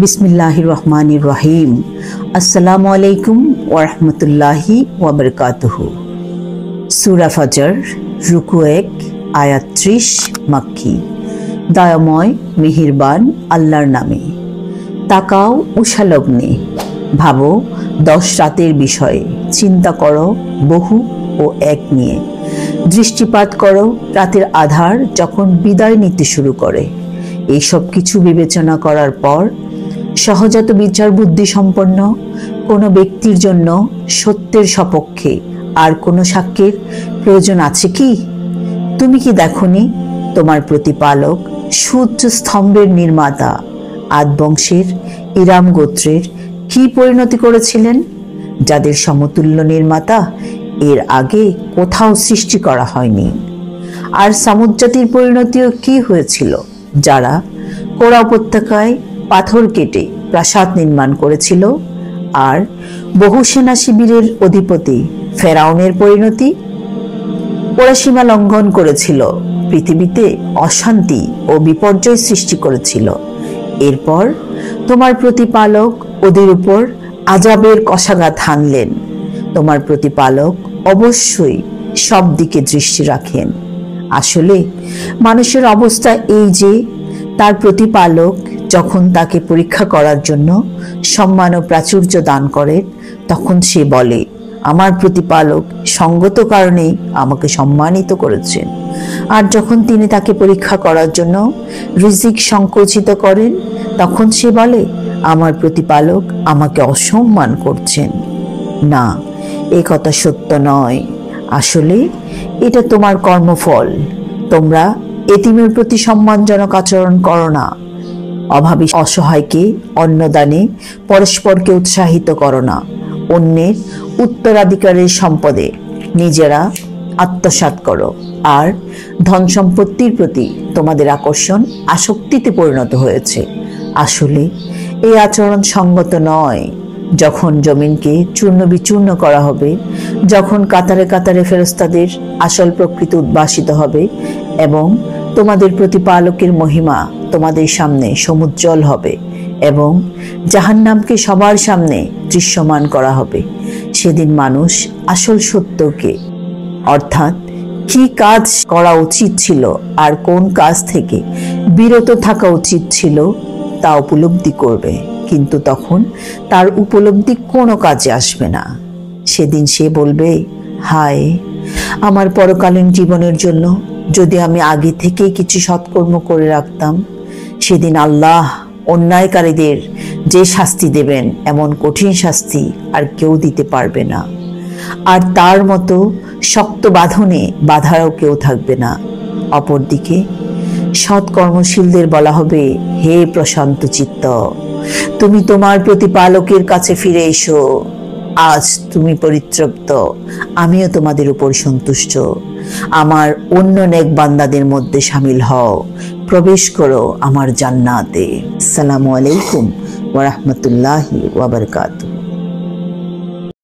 बिस्मिल्लाहिर रहमानिर रहीम। अस्सलामु अलैकुम व रहमतुल्लाहि व बरकातुहू। सूरा फजर, रुकू 1, आयात 30, मक्की। দয়াময় মেহেরবান আল্লাহর নামে। তাকাও উষালগ্নে, ভাবো 10 রাতের বিষয়ে, চিন্তা করো বহু ও এক নিয়ে। দৃষ্টিপাত করো রাতের আধার যখন বিদায় নিতে শুরু করে। এই সব কিছু বিবেচনা করার পর সহজাত বিচার বুদ্ধি সম্পন্ন কোনো ব্যক্তির জন্য সত্যের সপক্ষে আর কোনো সাক্ষ্যের প্রয়োজন আছে কি? তুমি কি দেখনি তোমার প্রতিপালক সূর্য স্তম্ভের নির্মাতা আদ বংশের ইরাম গোত্রের কি পরিণতি করেছিলেন, যাদের সমতুল্য নির্মাতা এর আগে কোথাও সৃষ্টি করা হয়নি। আর সামুদ জাতির পরিণতিও কি হয়েছিল, যারা কোরা উপত্যকায় পাথর কেটে প্রাসাদ নির্মাণ করেছিল। আর বহু সেনা শিবিরের অধিপতি ফেরাউনের পরিণতি, ওরা সীমা লঙ্ঘন করেছিল, পৃথিবীতে অশান্তি ও বিপর্যয় সৃষ্টি করেছিল। এরপর তোমার প্রতিপালক ওদের উপর আযাবের কষাঘাত হানলেন। তোমার প্রতিপালক অবশ্যই সব দিকে দৃষ্টি রাখেন। আসলে মানুষের অবস্থা এই যে, তার প্রতিপালক যখন তাকে পরীক্ষা করার জন্য সম্মান ও প্রাচুর্য দান করেন, তখন সে বলে, আমার প্রতিপালক সঙ্গত কারণেই আমাকে সম্মানিত করেছেন। আর যখন তিনি তাকে পরীক্ষা করার জন্য রিজিক সংকুচিত করেন, তখন সে বলে, আমার প্রতিপালক আমাকে অসম্মান করছেন। না, এ কথা সত্য নয়। আসলে এটা তোমার কর্মফল। তোমরা এতিমের প্রতি সম্মানজনক আচরণ করো না, অভাবী অসহায়কে অন্নদানে পরস্পরকে উৎসাহিত করো না, অন্যের উত্তরাধিকারের সম্পদে নিজেরা আত্মসাৎ করো। আর ধন সম্পত্তির প্রতি তোমাদের আকর্ষণ আসক্তিতে পরিণত হয়েছে। আসলে এই আচরণ সঙ্গত নয়। যখন জমিনকে চূর্ণ বিচূর্ণ করা হবে, যখন কাতারে কাতারে ফেরেশতাদের আসল প্রকৃতি উদ্ভাসিত হবে এবং তোমাদের প্রতিপালকের মহিমা তোমাদের সামনে সমুজ্জ্বল হবে এবং জাহান্নামকে সবার সামনে দৃশ্যমান করা হবে, সেদিন মানুষ আসল সত্যকে, অর্থাৎ কি কাজ করা উচিত ছিল আর কোন কাজ থেকে বিরত থাকা উচিত ছিল তা উপলব্ধি করবে। কিন্তু তখন তার উপলব্ধি কোনো কাজে আসবে না। সেদিন সে বলবে, হায়, আমার পরকালীন জীবনের জন্য যদি আমি আগে থেকেই কিছু সৎকর্ম করে রাখতাম। সেদিন আল্লাহ অন্যায়কারীদের যে শাস্তি দেবেন, এমন কঠিন শাস্তি আর কেউ দিতে পারবে না। আর তার মতো শক্ত বাঁধনে বাধারও কেউ থাকবে না। অপরদিকে সৎকর্মশীলদের বলা হবে, হে প্রশান্ত চিত্ত, তুমি তোমার প্রতিপালকের কাছে ফিরে এসো। আজ তুমি পরিতৃপ্ত, আমিও তোমাদের উপর সন্তুষ্ট। আমার অন্য নেক বান্দাদের মধ্যে শামিল হও, প্রবেশ করো আমার জান্নাতে। আসসালামু আলাইকুম ওয়া রাহমাতুল্লাহি ওয়া বারাকাতুহু।